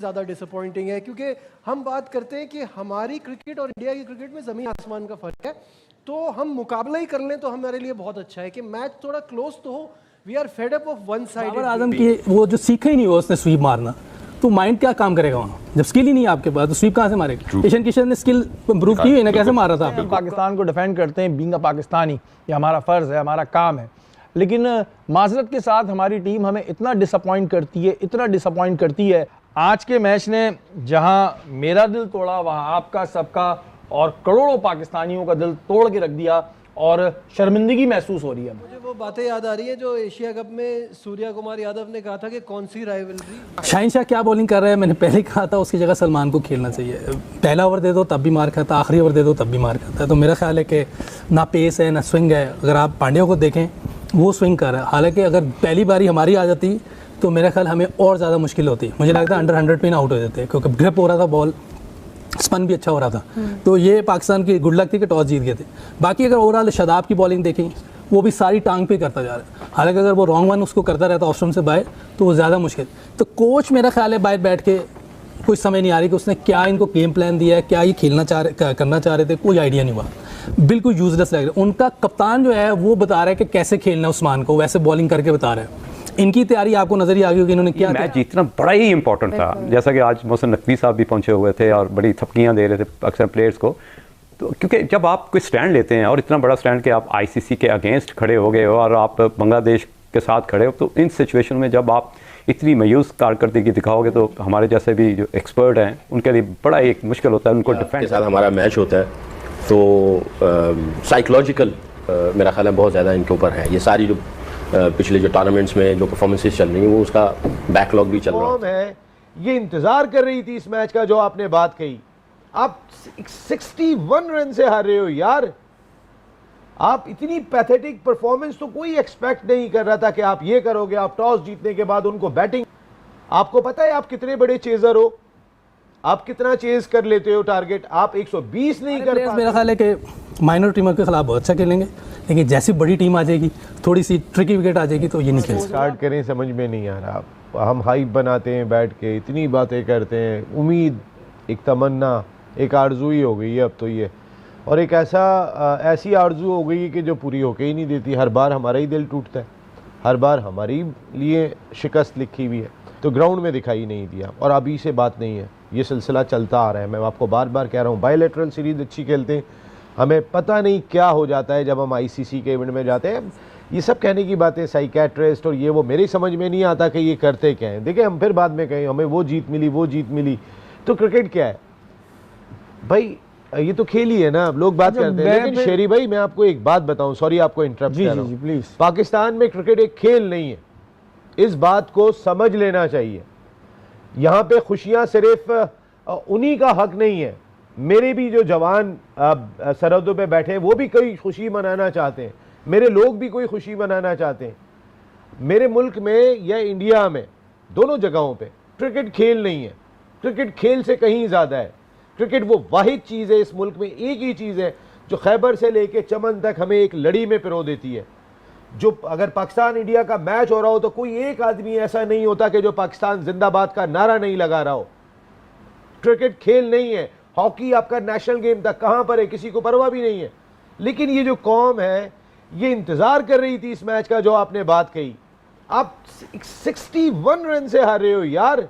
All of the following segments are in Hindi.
ज़्यादा डिसअपॉइंटिंग है, क्योंकि हम बात करते हैं कि हमारी क्रिकेट और इंडिया की क्रिकेट में ज़मीन आसमान का फ़र्क है। तो हम मुकाबला ही कर लें तो हमारे लिए बहुत अच्छा है कि मैच थोड़ा क्लोज तो हो। We are fed up of one sided. Babar Azam की वो जो सीखा ही नहीं हुआ उसने स्वीप मारना, तो माइंड क्या काम करेगा वहाँ? जब स्किल ही नहीं है आपके पास तो स्वीप कहाँ से मारेगा? ईशान किशन ने स्किल इंप्रूव की हुई ना, कैसे मारा था? हम पाकिस्तान को डिफेंड करते हैं, बीइंग अ पाकिस्तानी, ये हमारा फ़र्ज़ है, हमारा काम है। लेकिन माजरत के साथ हमारी टीम हमें इतना डिसअपॉइंट करती है, इतना डिसअपॉइंट करती है। आज के मैच ने जहां मेरा दिल तोड़ा, वहां आपका, सबका और करोड़ों पाकिस्तानियों का दिल तोड़ के रख दिया और शर्मिंदगी महसूस हो रही है। मुझे वो बातें याद आ रही है जो एशिया कप में सूर्या कुमार यादव ने कहा था कि कौन सी राइवलरी। शाहीन शाह क्या बॉलिंग कर रहा है, मैंने पहले ही कहा था उसकी जगह सलमान को खेलना चाहिए। पहला ओवर दे दो तब भी मार खाता, आखिरी ओवर दे दो तब भी मार खाता है। तो मेरा ख्याल है कि ना पेस है ना स्विंग है। अगर आप पांड्या को देखें वो स्विंग कर रहा है, हालांकि अगर पहली बारी हमारी आ जाती तो मेरा ख्याल हमें और ज़्यादा मुश्किल होती। मुझे लगता है अंडर 100 पे ना आउट हो जाते, क्योंकि ग्रिप हो रहा था, बॉल स्पन भी अच्छा हो रहा था। तो ये पाकिस्तान की गुड लक थी कि टॉस जीत गए थे। बाकी अगर ओवरऑल शादाब की बॉलिंग देखें, वो भी सारी टांग पे करता जा रहा है। हालांकि अगर वो रॉन्ग वन उसको करता रहता ऑप्शन से बाहर तो वो ज़्यादा मुश्किल। तो कोच मेरा ख्याल है बाहर बैठ के कुछ समझ नहीं आ रही कि उसने क्या इनको गेम प्लान दिया है, क्या ये करना चाह रहे थे, कोई आइडिया नहीं हुआ। बिल्कुल यूजलेस लग रहा है। उनका कप्तान जो है वो बता रहा है कि कैसे खेलना है उस्मान को, वैसे बॉलिंग करके बता रहा है। इनकी तैयारी आपको नजर ही आ गई होगी इन्होंने क्या मैच जीतना बड़ा ही इंपॉर्टेंट था। जैसा कि आज मोहसिन नकवी साहब भी पहुंचे हुए थे और बड़ी थपकियां दे रहे थे अक्सर प्लेयर्स को। तो क्योंकि जब आप कोई स्टैंड लेते हैं और इतना बड़ा स्टैंड कि आप आईसीसी के अगेंस्ट खड़े हो गए हो और आप बांग्लादेश के साथ खड़े हो, तो इन सिचुएशन में जब आप इतनी मायूस कारकर्दगी दिखाओगे तो हमारे जैसे भी जो एक्सपर्ट हैं उनके लिए बड़ा एक मुश्किल होता है उनको डिफेंड। के साथ हमारा मैच होता है तो साइकोलॉजिकल मेरा ख्याल है बहुत ज़्यादा इनके ऊपर है। ये सारी जो पिछले जो टूर्नामेंट्स में जो परफॉर्मेंसेस चल रही हैं वो उसका बैकलॉग भी चल रहा है। ये इंतजार कर रही थी इस मैच का जो आपने बात कही। आप 61 रन से हार रहे हो यार। आप इतनी पैथेटिक परफॉर्मेंस तो कोई एक्सपेक्ट नहीं कर रहा था कि आप ये करोगे। आप टॉस जीतने के बाद उनको बैटिंग, आपको पता है आप कितने बड़े चेजर हो, आप कितना चेज कर लेते हो टारगेट, आप 120 नहीं कर पाते। मेरा ख्याल है कि माइनर टीमों के खिलाफ बहुत अच्छा खेलेंगे, लेकिन जैसी बड़ी टीम आ जाएगी, थोड़ी सी ट्रिकी विकेट आ जाएगी तो ये नहीं खेल सकते। स्टार्ट करें समझ में नहीं आ रहा। हम हाइप बनाते हैं बैठ के, इतनी बातें करते हैं, उम्मीद, एक तमन्ना, एक आरजू ही हो गई है अब तो ये। और एक ऐसी आरजू हो गई है कि जो पूरी होके ही नहीं देती। हर बार हमारा ही दिल टूटता है, हर बार हमारी लिए शिकस्त लिखी हुई है। तो ग्राउंड में दिखाई नहीं दिया और अभी से बात नहीं है, ये सिलसिला चलता आ रहा है। मैं आपको बार बार कह रहा हूँ, बायलैटरल सीरीज अच्छी खेलते हैं, हमें पता नहीं क्या हो जाता है जब हम आईसीसी के इवेंट में जाते हैं। ये सब कहने की बातें, साइकेट्रिस्ट और ये वो, मेरी समझ में नहीं आता कि ये करते क्या है। देखिए हम फिर बाद में कहें हमें वो जीत मिली, वो जीत मिली, तो क्रिकेट क्या है भाई? ये तो खेल ही है ना, लोग बात करते हैं। लेकिन शेरी भाई मैं आपको एक बात बताऊं, सॉरी आपको इंटरप्ट कर रहा हूं प्लीज। पाकिस्तान में क्रिकेट एक खेल नहीं है, इस बात को समझ लेना चाहिए। यहाँ पे खुशियां सिर्फ उन्हीं का हक नहीं है, मेरे भी जो जवान सरहदों पे बैठे हैं वो भी कोई खुशी मनाना चाहते हैं, मेरे लोग भी कोई खुशी मनाना चाहते हैं। मेरे मुल्क में या इंडिया में, दोनों जगहों पे क्रिकेट खेल नहीं है, क्रिकेट खेल से कहीं ज़्यादा है। क्रिकेट वो वाहिद चीज़ है इस मुल्क में, एक ही चीज़ है जो खैबर से लेके चमन तक हमें एक लड़ी में पिरो देती है। जो अगर पाकिस्तान इंडिया का मैच हो रहा हो तो कोई एक आदमी ऐसा नहीं होता कि जो पाकिस्तान जिंदाबाद का नारा नहीं लगा रहा हो। क्रिकेट खेल नहीं है, हॉकी आपका नेशनल गेम था, कहां पर है किसी को परवाह भी नहीं है। लेकिन ये जो कौम है ये इंतजार कर रही थी इस मैच का जो आपने बात कही। आप 61 रन से हार रहे हो यार।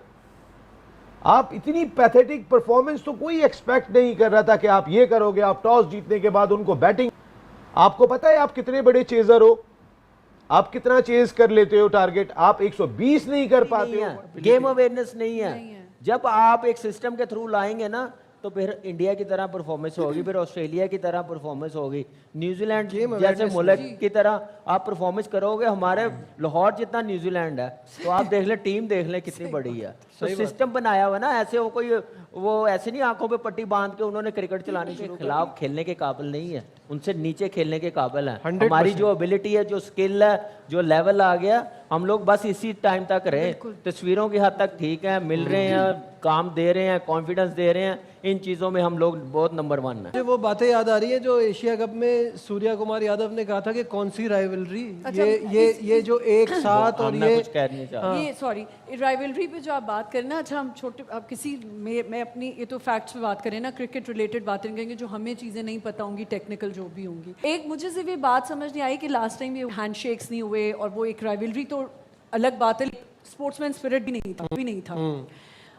आप इतनी पैथेटिक परफॉर्मेंस तो कोई एक्सपेक्ट नहीं कर रहा था कि आप ये करोगे। आप टॉस जीतने के बाद उनको बैटिंग, आपको पता है आप कितने बड़े चेजर हो, आप कितना चेज कर लेते हो टारगेट, आप 120 नहीं कर पाते हो। गेम अवेयरनेस नहीं है। जब आप एक सिस्टम के थ्रू लाएंगे ना तो फिर इंडिया की तरह परफॉर्मेंस होगी, फिर ऑस्ट्रेलिया की तरह परफॉर्मेंस होगी, न्यूजीलैंड जैसे मुल्क की तरह आप परफॉर्मेंस करोगे। हमारे लाहौर जितना न्यूजीलैंड है, तो आप देख ले, टीम देख ले कितनी बड़ी है। तो सिस्टम बनाया हुआ ना, ऐसे वो कोई वो ऐसे नहीं आंखों पे पट्टी बांध के उन्होंने क्रिकेट चलाने शुरू, खिलाफ खेलने के काबिल नहीं है, उनसे नीचे खेलने के काबिल है। 100% हमारी जो एबिलिटी है, जो स्किल है, जो लेवल आ गया, हम लोग बस इसी टाइम तक रहे। तस्वीरों की हद तक ठीक है, मिल रहे हैं, काम दे रहे हैं, कॉन्फिडेंस दे रहे हैं, इन चीज़ों में हम लोग बहुत नंबर 1 है। मुझे वो बातें याद आ रही है जो एशिया कप में सूर्या कुमार यादव ने कहा था कि कौन सी राइवलरी, अच्छा, ये जो एक साथ और ये कुछ कह नहीं चाहता। ये सॉरी राइवलरी पे जो आप बात करें ना, अच्छा हम छोटे आप किसी मैं अपनी ये तो फैक्ट्स पे बात करें ना, क्रिकेट रिलेटेड बातें करेंगे जो हमें चीज़ें नहीं पता होंगी, टेक्निकल जो भी होंगी। एक मुझे सिर्फ ये बात समझ नहीं आई कि लास्ट टाइम ये हैंडशेक्स नहीं हुए और वो एक राइवलरी तो अलग बात है, स्पोर्ट्समैन स्पिरिट भी नहीं था।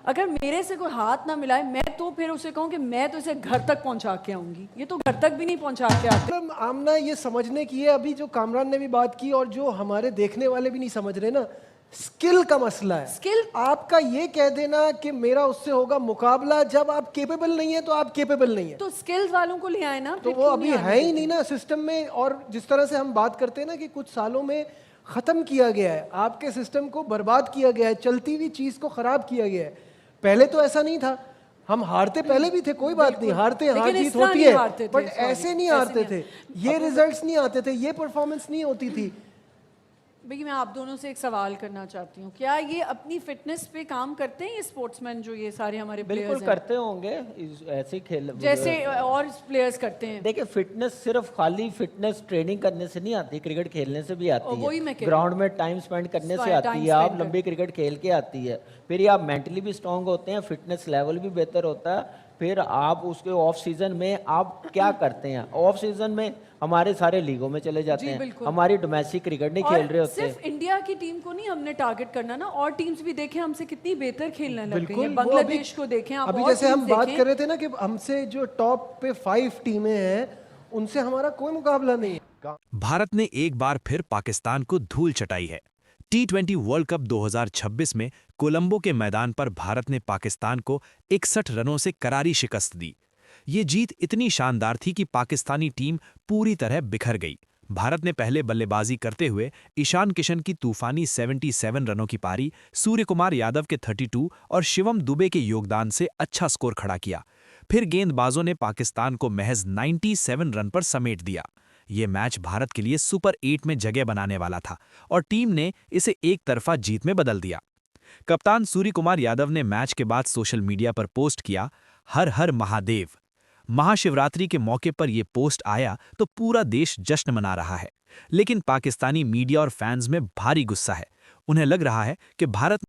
अगर मेरे से कोई हाथ ना मिलाए मैं तो फिर उसे कहूँ कि मैं तो इसे घर तक पहुंचा के आऊंगी, ये तो घर तक भी नहीं पहुंचा के आते। मतलब आमना ये समझने की है, अभी जो कामरान ने भी बात की और जो हमारे देखने वाले भी नहीं समझ रहे ना, स्किल का मसला है। स्किल आपका ये कह देना कि मेरा उससे होगा मुकाबला, जब आप केपेबल नहीं है तो आप केपेबल नहीं है, तो स्किल्स वालों को ले आए ना, तो वो अभी है ही नहीं ना सिस्टम में। और जिस तरह से हम बात करते हैं ना कि कुछ सालों में खत्म किया गया है, आपके सिस्टम को बर्बाद किया गया है, चलती हुई चीज को खराब किया गया है। पहले तो ऐसा नहीं था, हम हारते पहले भी थे, कोई बात नहीं, हारते हार जीत होती है, बट ऐसे नहीं हारते थे, ये रिजल्ट्स नहीं आते थे, ये परफॉर्मेंस नहीं होती थी। भैया मैं आप दोनों से एक सवाल करना चाहती हूँ, क्या ये अपनी फिटनेस पे काम करते हैं ये स्पोर्ट्समैन जो ये सारे हमारे बिल्कुल प्लेयर्स करते होंगे, ऐसे ही खेल जैसे और प्लेयर्स करते हैं? देखिए फिटनेस सिर्फ खाली फिटनेस ट्रेनिंग करने से नहीं आती, क्रिकेट खेलने से भी आती वही है, मैं कह रही ग्राउंड में टाइम स्पेंड करने से आती है, आप लंबी क्रिकेट खेल के आती है, फिर आप मेंटली भी स्ट्रांग होते हैं, फिटनेस लेवल भी बेहतर होता है। फिर आप उसके ऑफ सीजन में आप क्या करते हैं, ऑफ सीजन में हमारे सारे लीगों में चले जाते हैं, हमारी डोमेस्टिक क्रिकेट नहीं खेल रहे होते। सिर्फ इंडिया की टीम को नहीं हमने टारगेट करना ना, और टीम्स भी देखें हमसे कितनी बेहतर खेलने लग गई हैं, बांग्लादेश को देखें आप, अभी जैसे हम बात कर रहे थे ना कि हमसे जो टॉप पे 5 टीमें हैं उनसे हमारा कोई मुकाबला नहीं है। भारत ने एक बार फिर पाकिस्तान को धूल चटाई है। T20 वर्ल्ड कप 2026 में कोलंबो के मैदान पर भारत ने पाकिस्तान को 61 रनों से करारी शिकस्त दी। ये जीत इतनी शानदार थी कि पाकिस्तानी टीम पूरी तरह बिखर गई। भारत ने पहले बल्लेबाजी करते हुए ईशान किशन की तूफानी 77 रनों की पारी, सूर्य कुमार यादव के 32 और शिवम दुबे के योगदान से अच्छा स्कोर खड़ा किया। फिर गेंदबाजों ने पाकिस्तान को महज 97 रन पर समेट दिया। ये मैच भारत के लिए सुपर 8 में जगह बनाने वाला था और टीम ने इसे एक तरफा जीत में बदल दिया। कप्तान सूर्य कुमार यादव ने मैच के बाद सोशल मीडिया पर पोस्ट किया, हर हर महादेव। महाशिवरात्रि के मौके पर यह पोस्ट आया तो पूरा देश जश्न मना रहा है, लेकिन पाकिस्तानी मीडिया और फैंस में भारी गुस्सा है। उन्हें लग रहा है कि भारत